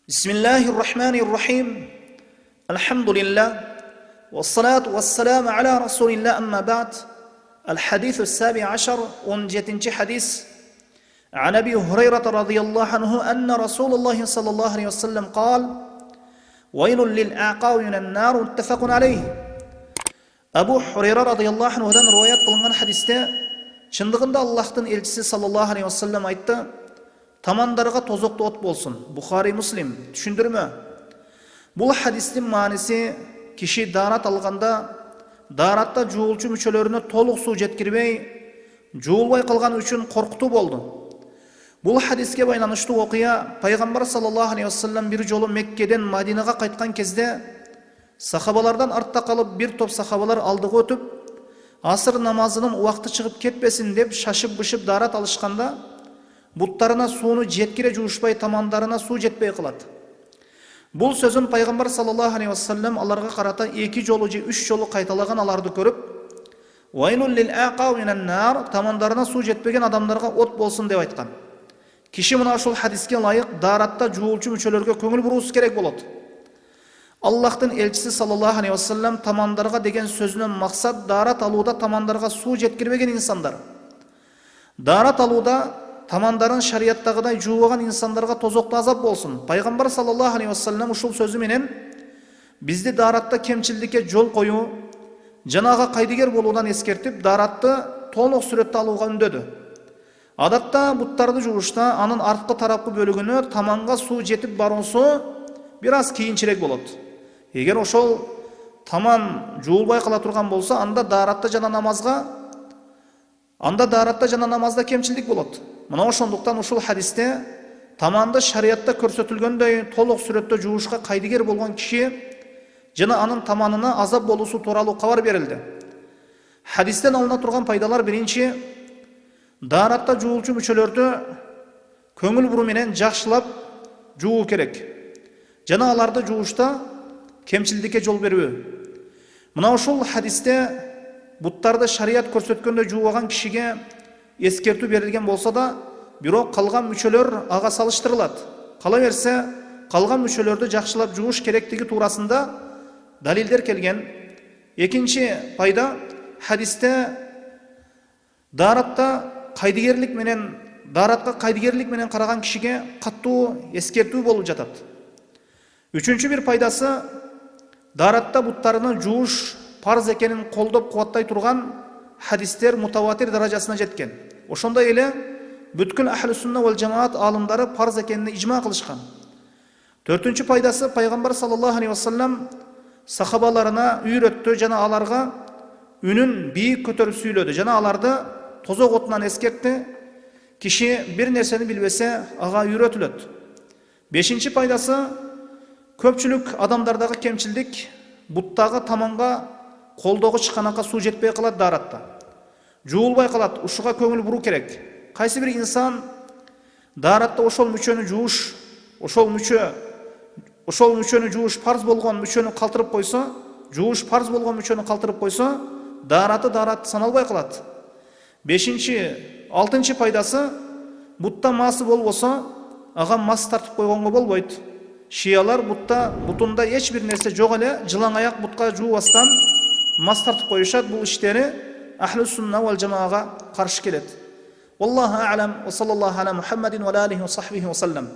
Bismillahirrahmanirrahim. Alhamdulillah. Wassalatu wassalamu ala rasulillah amma ba'd. Al-hadithu as-sabi ashar, 17. hadis. عن أبي هريرة رضي الله عنه أن رسول الله صلى الله عليه وسلم قال: ويل للأعقاب من النار. متفق عليه. Abu Hurayra radıyallahu anhu'dan rivayet kılınan hadiste şındığında Allah'ın elçisi sallallahu aleyhi ve sellem aytты: Tamandarga tozoklu ot bolsun. Bukhari Muslim. Düşündürme. Bu hadistin manisi kişi darat alganda daratta juulчу müçөлөрүнө толук суу жеткирбей, жуулбай калган үчүн коркутуу болду. Bu hadiske байланыштуу окуя Пайгамбар саллаллаху алейхи ва саллям бир жолу Меккеден Мадинага кайткан кезде сахабалардан артта калып бир топ сахабалар алдыга өтүп, асыр намазынын убакты чыгып кетпесин деп шашып-бышып дарат алышканда, буттарына сууну жеткире жуушпай, тамандарына суу жетпей калат. Бул сөзүн Пайгамбар саллаллаху алейхи ва саллям аларга карата 2 жолу же 3 жолу кайталаган, аларды көрүп, "Вайнул лил аъқаб минан нар", тамандарына суу жетпеген адамдарга от болсун деп айткан. Киши мына ушул хадиске лайык даратта жуулчу мүчөлөргө көңүл буруусу керек болот. Аллахтын элчиси саллаллаху алейхи ва саллям тамандарга деген сөзүнөн максат дарат алууда тамандарга суу жеткирбеген инсандар. Дарат алууда тамандарын шарияттагыдай жуубаган инсандарга тозоктуу азап болсун. Пайгамбар саллаллаху алейхи ва саллям ушул сөзү менен бизди даратта кемчилдикке жол коюу, жанага кайдыгер болуудан эскертип, даратты толук сүрөттө алууга үндөдү. Адатта буттарды жуушта анын арткы тарапкы бөлүгүнө таманга суу жетип баруусу бир аз кийинчерээк болот. Эгер ошол таман жуулбай кала турган болсо, анда даратта жана намазда кемчилдик болот. Мына ошондуктан ушул хадисте таманды шариятта көрсөтүлгөндөй толук сүрөттө жуушка кайдыгер болгон киши жана анын таманына азап болуусу тууралуу кабар берилди. Хадистен алына турган пайдалар: биринчи, даратта жуулчу мүчөлөрдү көңүл буруу менен жакшылап жуу керек. Жана аларды жуушта кемчилдикке жол берүү. Мына ушул хадисте буттарды шарият көрсөткөндөй жуубаган кишиге эскертүү берилген болсо да, бирок калган мүчөлөр ага салыштырылат. Кала берсе, калган мүчөлөрдү жакшылап жууш керектиги туурасында далилдер келген. Экинчи пайда: хадисте даратка кайдыгерлик менен караган кишиге каттуу эскертүү болуп жатат. Үчүнчү бир пайдасы: даратта буттарыны жууш парз экенин колдоп кубаттай турган хадистер мутаватир даражасына жеткен. Ошондой эле бүткүл ахли сунна вал жамаат алымдары парз экенине ижма кылышкан. Төртүнчү пайдасы: Пайгамбар саллаллаху алейхи ва саллям сахабаларына үйрөттү жана аларга үнүн бийик көтөрүп сүйлөдү жана аларды тозок отунан эскертти. Киши бир нерсени билбесе, ага үйрөтүлөт. Бешинчи пайдасы: көпчүлүк адамдардагы кемчилдик буттагы таманга, колдогу чыканакка суу жетпей калат, даратта жуулбай калат. Ушуга көңүл буруу керек. Кайсы бир инсан даратта ошол мүчөнү жууш парз болгон мүчөнү калтырып койсо, дарат саналбай калат. Алтынчы пайдасы: бутта масы болбосо, ага мас тартып койгонго болбойт. Шиялар бутунда эч бир нерсе жок эле жылаң аяк бутка жуубастан мас тартып коюшат. Бул иштери ахли сунна вал жамаага каршы келет. Wallahu a'lam wa sallallahu ala Muhammadin wa alihi wa sahbihi wa sallam.